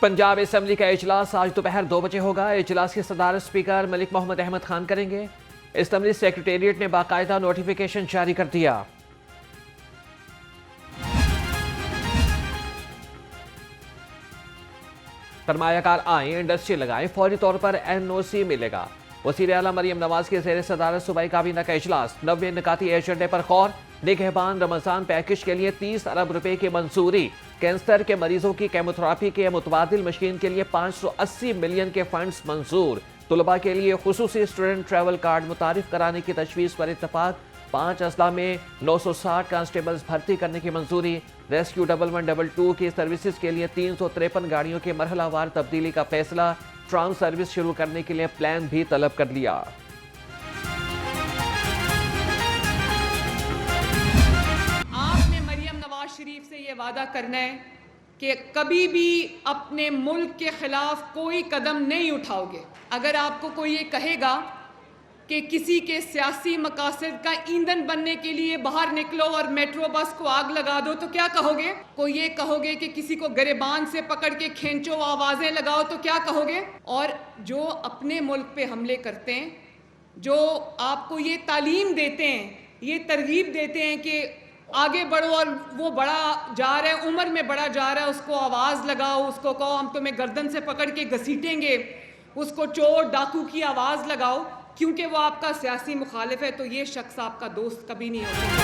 Punjab assembly का इजलास आज दोपहर 2 बजे होगा। इजलास की सदारत स्पीकर मलिक मोहम्मद अहमद खान करेंगे। असेंबली सेक्रेटेरिएट ने बाकायदा नोटिफिकेशन जारी कर दिया। सरमायाकार आए, इंडस्ट्री लगाएं, फौरी तौर पर NOC मिलेगा। वज़ीर आला मरियम नवाज के ज़ेर सदारत सूबाई काबीना का इजलास। 90 निकाती एजेंडे पर गौर। निगहबान रमजान पैकेज के लिए 30 अरब रुपए की मंजूरी। कैंसर के मरीजों की केमोथेरापी के मुतबादिल मशीन के लिए 580 मिलियन के फंड्स मंजूर। तुलबा के लिए खुसूसी स्टूडेंट ट्रैवल कार्ड मुतारिफ कराने की तजवीज़ पर इत्तफाक। 5 अजला में 960 कांस्टेबल्स भर्ती करने की मंजूरी। रेस्क्यू 1112 की सर्विसेज के लिए 353 गाड़ियों के मरहलावार तब्दीली का फैसला। ट्रांस सर्विस शुरू करने के लिए प्लान भी तलब कर लिया। आपने मरियम नवाज शरीफ से ये वादा करना है कि कभी भी अपने मुल्क के खिलाफ कोई कदम नहीं उठाओगे। अगर आपको कोई ये कहेगा कि किसी के सियासी मकासद का ईंधन बनने के लिए बाहर निकलो और मेट्रो बस को आग लगा दो तो क्या कहोगे? कोई ये कहोगे कि किसी को गिरबान से पकड़ के खींचो, आवाजें लगाओ तो क्या कहोगे? और जो अपने मुल्क पे हमले करते हैं, जो आपको ये तालीम देते हैं, ये तरगीब देते हैं कि आगे बढ़ो और वो बड़ा जा रहा है, उम्र में बड़ा जा रहा है, उसको आवाज़ लगाओ, उसको कहो हम तुम्हें गर्दन से पकड़ के घसीटेंगे, उसको चोर डाकू की आवाज़ लगाओ, क्योंकि वो आपका सियासी मुखालिफ है, तो ये शख्स आपका दोस्त कभी नहीं हो सकता।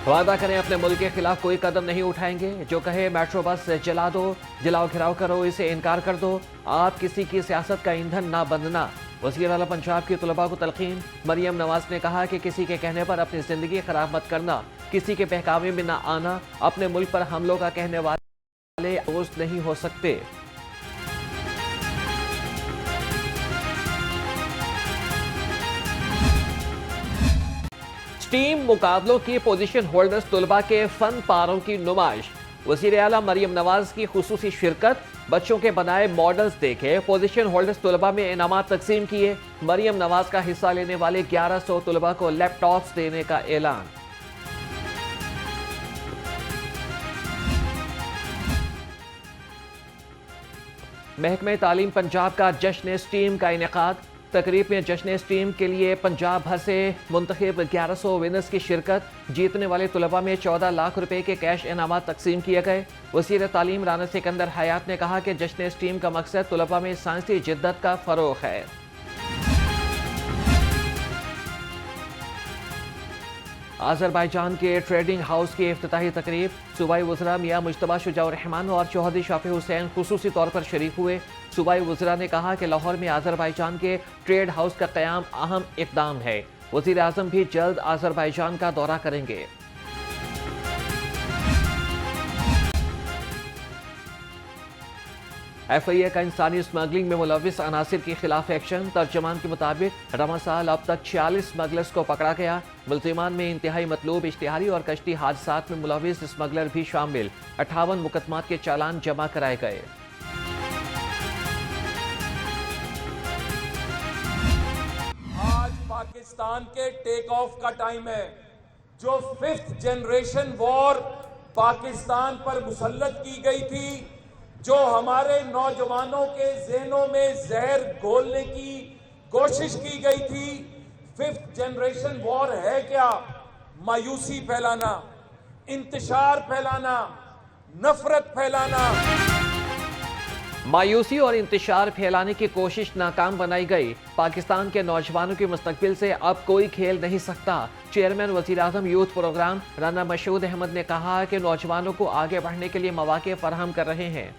वादा करें अपने मुल्क के खिलाफ कोई कदम नहीं उठाएंगे। जो कहे मेट्रो बस जला दो, जलाओ घिराव करो, इसे इनकार कर दो। आप किसी की सियासत का ईंधन ना बनना। वज़ीर आला पंजाब की तुलबा को तलकीन। मरियम नवाज ने कहा कि किसी के कहने पर अपनी जिंदगी खराब मत करना, किसी के बहकावे में ना आना। अपने मुल्क पर हमलों का कहने वाले दोस्त नहीं हो सकते। स्टीम मुकाबलों की पोजीशन होल्डर्स तुलबा के फन पारों की नुमाइश। वज़ीर आला मरियम नवाज की खुसूसी शिरकत। बच्चों के बनाए मॉडल्स देखे। पोजीशन होल्डर्स तुलबा में इनामात तकसीम किए। मरियम नवाज का हिस्सा लेने वाले 1100 तुलबा को लैपटॉप्स देने का ऐलान। महकमे तालीम पंजाब का जश्न स्टीम का इनेकाद। तकरीब में जश्न स्टीम के लिए पंजाब भर से मुंतखब 1100 विनर्स की शिरकत। जीतने वाले तुलबा में 14 लाख रुपए के कैश इनामात तकसीम किए गए। वज़ीर तालीम राना सिकंदर हयात ने कहा कि जश्न स्टीम का मकसद तुलबा में साइंसी जिद्दत का फरोग है। आज़रबाईजान के ट्रेडिंग हाउस की इफ्तिताही तकरीब। सूबाई वज़रा मियां मुज्तबा शुजाउर रहमान और चौधरी शाफी हुसैन खुसूसी तौर पर शरीक हुए। सूबाई वज़रा ने कहा कि लाहौर में आज़रबाईजान के ट्रेड हाउस का क़याम अहम इक़दाम है। वज़ीर आज़म भी जल्द आज़रबाईजान का दौरा करेंगे। FIA का इंसानी स्मगलिंग में मुलविस अनासिर के खिलाफ एक्शन। तर्जमान के मुताबिक रवा साल अब तक 46 स्मगलर्स को पकड़ा गया। मुल्जिमान में इंतहाई मतलूब इश्तिहारी और कश्ती हादसात में मुलविस स्मगलर भी शामिल। 58 मुकदमात के चालान जमा कराए गए। आज पाकिस्तान के टेक ऑफ का टाइम है। जो 5th जनरेशन वॉर पाकिस्तान पर मुसल्लत की गई थी, जो हमारे नौजवानों के ज़हनों में जहर घोलने की कोशिश की गई थी, 5th जनरेशन वॉर है क्या? मायूसी फैलाना, इंतशार फैलाना, नफरत फैलाना। मायूसी और इंतशार फैलाने की कोशिश नाकाम बनाई गई। पाकिस्तान के नौजवानों के मुस्तकबिल से अब कोई खेल नहीं सकता। चेयरमैन वज़ीर आज़म यूथ प्रोग्राम राना मशहूद अहमद ने कहा कि नौजवानों को आगे बढ़ने के लिए मौके फराहम कर रहे हैं।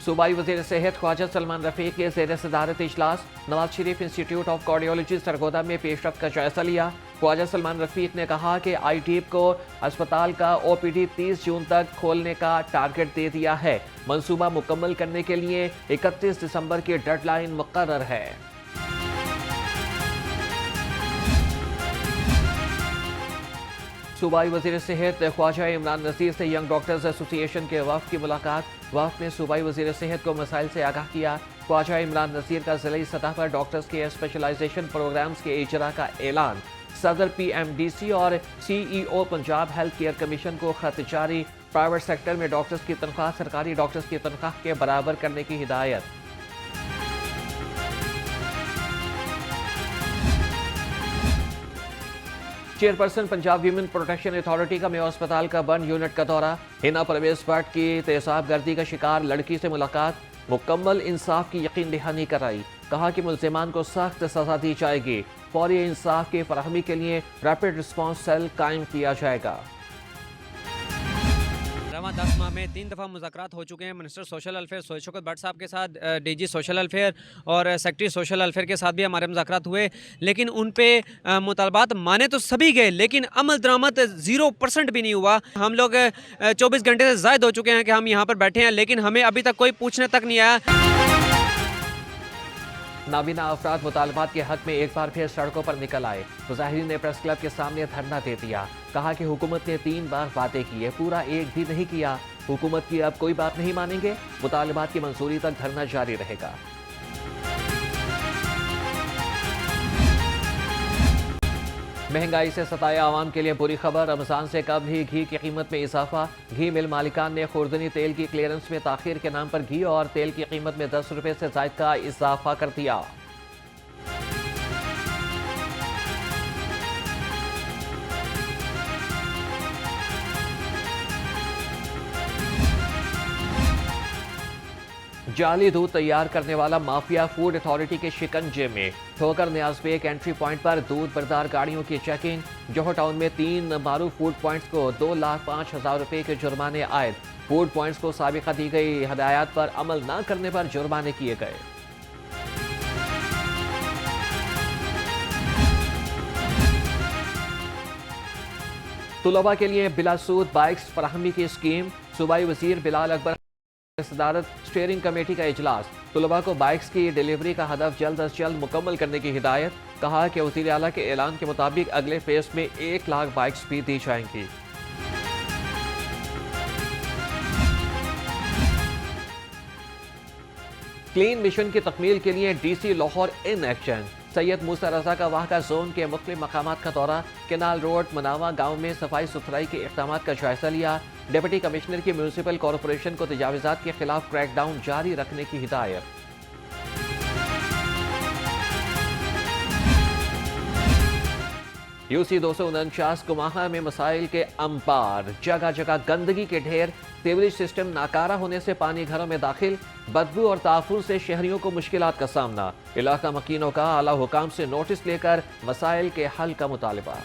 सूबाई वज़ीर सेहत ख्वाजा सलमान रफ़ीक के ज़ेर सदारत इजलास। Nawaz Sharif institute of cardiology Sargodha में पेशरफ्त का जायजा लिया। ख्वाजा सलमान रफ़ीक ने कहा कि ITIP को अस्पताल का OPD 30 जून तक खोलने का टारगेट दे दिया है। मंसूबा मुकम्मल करने के लिए 31 दिसंबर की डेडलाइन मुकर्रर है। सूबाई वज़ीर सेहत ख्वाजा इमरान नज़ीर से यंग डॉक्टर्स एसोसिएशन के वफ़द की मुलाकात। वफ़द ने सूबाई वज़ीर सेहत को मसाइल से आगाह किया। ख्वाजा इमरान नसीर का जिले सतह पर डॉक्टर्स के स्पेशलाइजेशन प्रोग्राम्स के इजरा का ऐलान। सदर PMDC और CEO Punjab health care commission को खत जारी। प्राइवेट सेक्टर में डॉक्टर्स की तनख्वाह सरकारी डॉक्टर्स की तनख्वाह के बराबर करने की हिदायत। Chairperson Punjab women protection authority का मेयो अस्पताल का बंद यूनिट का दौरा। हिना परवेज भट्ट की तेजाब गर्दी का शिकार लड़की से मुलाकात, मुकम्मल इंसाफ की यकीन दहानी कराई। कहा कि मुल्जिमान को सख्त सजा दी जाएगी। फौरी इंसाफ की फराहमी के लिए रैपिड रिस्पॉन्स सेल कायम किया जाएगा। रवां 10 माह में 3 दफ़ा मुज़ाकरात हो चुके हैं minister social welfare Syed Shaukat Bhatt साहब के साथ, DG सोशल वेलफेयर और सेक्रेटरी सोशल वेलफेयर के साथ भी हमारे मुज़ाकरात हुए, लेकिन उन पे मुतालबात माने तो सभी गए, लेकिन अमल दरामद 0% भी नहीं हुआ। हम लोग 24 घंटे से ज़ायद हो चुके हैं कि हम यहाँ पर बैठे हैं, लेकिन हमें अभी तक कोई पूछने तक नहीं आया। नाबीना अफराद मुतालबात के हक में एक बार फिर सड़कों पर निकल आए। मुजाहिरीन ने प्रेस क्लब के सामने धरना दे दिया। कहा कि हुकूमत ने 3 बार वादे किए, पूरा एक भी नहीं किया। हुकूमत की अब कोई बात नहीं मानेंगे। मुतालबात की मंजूरी तक धरना जारी रहेगा। महंगाई से सताए आवाम के लिए बुरी खबर। रमजान से कबल ही घी की कीमत में इजाफा। घी मिल मालिकान ने खुर्दनी तेल की क्लियरेंस में ताखीर के नाम पर घी और तेल की कीमत में 10 रुपए से जायद का इजाफा कर दिया। जाली दूध तैयार करने वाला माफिया फूड अथॉरिटी के शिकंजे में। ठोकर न्याज बेग एंट्री पॉइंट पर दूध बरदार गाड़ियों की चेकिंग। जोहर टाउन में 3 मारूफ फूड पॉइंट्स को 2,05,000 रुपए के जुर्माने आयद। फूड पॉइंट्स को साबिका दी गई हदायत पर अमल न करने पर जुर्माने किए गए। तुलबा के लिए बिलासूद बाइक्स फराहमी की स्कीम। सूबाई वजीर बिलाल अकबर सदारत स्टीयरिंग कमेटी का इजलास। तुलबा को बाइक्स की डिलीवरी का हदफ जल्द अज जल्द मुकम्मल करने की हिदायत। कहा कि वज़ीर आला के ऐलान के मुताबिक अगले फेज में 1 लाख बाइक्स भी दी जाएंगी। क्लीन मिशन की तकमील के लिए DC Lahore in action. Syed Musa Raza का वाहका जोन के मुख्तलिफ मकामात का दौरा। केनाल रोड मनावा गांव में सफाई सुथराई के इक़दामात का जायजा लिया। डिप्टी कमिश्नर की म्यूनिसिपल कॉरपोरेशन को तजावीज़ात के खिलाफ क्रैकडाउन जारी रखने की हिदायत। UC 249 कुमाहा में मसाइल के अंपार। जगह जगह गंदगी के ढेर। सीवरेज सिस्टम नाकारा होने से पानी घरों में दाखिल। बदबू और ताफून से शहरियों को मुश्किलात का सामना। इलाका मकीनों का आला हुकाम से नोटिस लेकर मसाइल के हल का मुतालबा।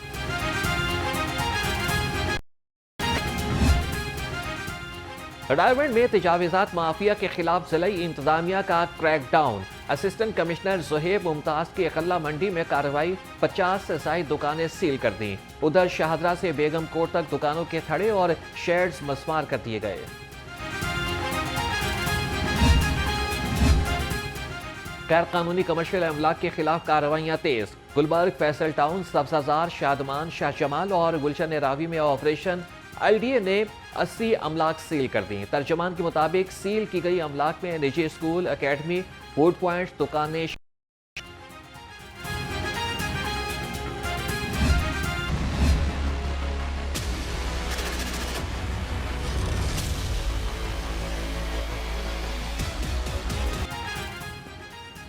रायगढ़ में तजावीज़ात माफिया के खिलाफ जिलाई इंतजामिया का crackdown. Assistant commissioner Zuhaib Mumtaz की अकल्ला मंडी में कार्रवाई। 50 से ज़ायद दुकानें सील कर दी। उधर शाहदरा से बेगम कोट तक दुकानों के थड़े और शेड्स मस्मार कर दिए गए। गैर कानूनी कमर्शियल अमलाक के खिलाफ कार्रवाइयां तेज। गुलबर्ग, फैसल टाउन, सब्जाजार, शादमान, शाहजमाल और गुलशन रावी में ऑपरेशन। LDA ने 80 अमलाक सील कर दी। तर्जमान के मुताबिक सील की गई अमलाक में निजी स्कूल, अकेडमी, फूड पॉइंट्स, दुकानें।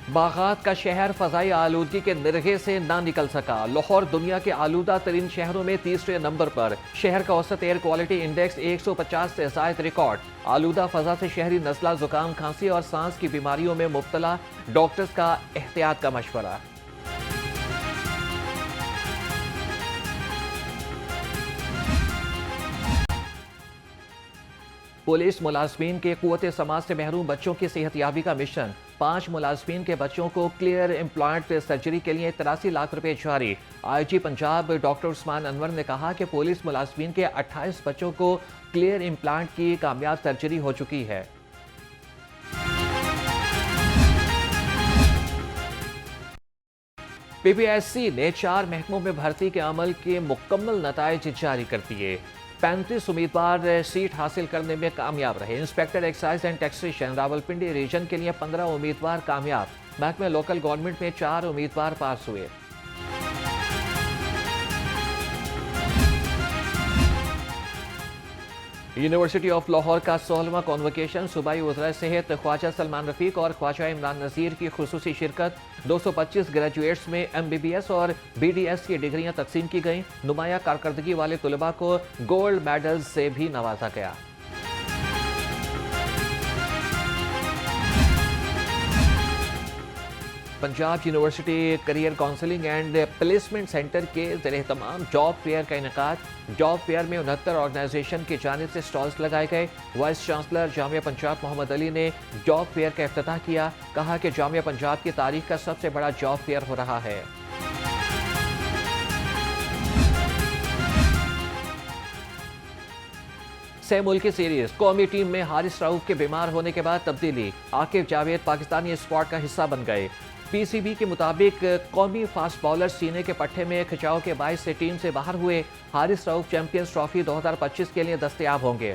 बागात का शहर फजाई आलूदगी के निरगे से ना निकल सका। लाहौर दुनिया के आलूदा तरीन शहरों में 3रे नंबर पर। शहर का औसत एयर क्वालिटी इंडेक्स 150 से जायद रिकॉर्ड। आलूदा फजा से शहरी नज़ला, जुकाम, खांसी और सांस की बीमारियों में मुब्तला। डॉक्टर्स का एहतियात का मशवरा। पुलिस मुलाजमीन के कुव्वत समाज से महरूम बच्चों की सेहतयाबी का मिशन। 5 मुलाजमीन के बच्चों को क्लियर इम्प्लांट सर्जरी के लिए 83 लाख रुपए जारी। IG पंजाब डॉक्टर उस्मान अनवर ने कहा कि पुलिस मुलाजमीन के 28 बच्चों को क्लियर इम्प्लांट की कामयाब सर्जरी हो चुकी है। PPSC ने 4 महकमों में भर्ती के अमल के मुकम्मल नताइज जारी कर दिए। 35 उम्मीदवार सीट हासिल करने में कामयाब रहे। Inspector excise and taxation Rawalpindi region के लिए 15 उम्मीदवार कामयाब। महकमे लोकल गवर्नमेंट में 4 उम्मीदवार पास हुए। यूनिवर्सिटी ऑफ लाहौर का 16वां कॉन्वोकेशन सूबाई वज़रा सेहत ख्वाजा सलमान रफीक और ख्वाजा इमरान नज़ीर की खुसूसी शिरकत। 225 ग्रेजुएट्स में MBBS और BDS की डिग्रियां तकसीम की गईं। नुमाया कारकर्दगी वाले तुलबा को गोल्ड मेडल से भी नवाजा गया। Punjab university career counselling and placement centre के ज़ेर-ए-तमाम जॉब फेयर का इनेकाद। जॉब फेयर में 69 ऑर्गेनाइजेशन की जानिब से स्टॉल्स लगाए गए। वाइस चांसलर जामिया पंजाब मोहम्मद अली ने जॉब फेयर का इफ्तिताह किया। कहा कि जामिया पंजाब की तारीख का सबसे बड़ा जॉब फेयर हो रहा है। सह मुल्की सीरीज कौमी टीम में हारिस रऊफ के बीमार होने के बाद तब्दीली। आकिब जावेद पाकिस्तानी स्क्वाड का हिस्सा बन गए। PCB के मुताबिक कौमी फास्ट बॉलर सीने के पट्टे में खिंचाव के बायस से टीम से बाहर हुए। हारिस रऊफ चैंपियंस ट्रॉफी 2025 के लिए दस्तयाब होंगे।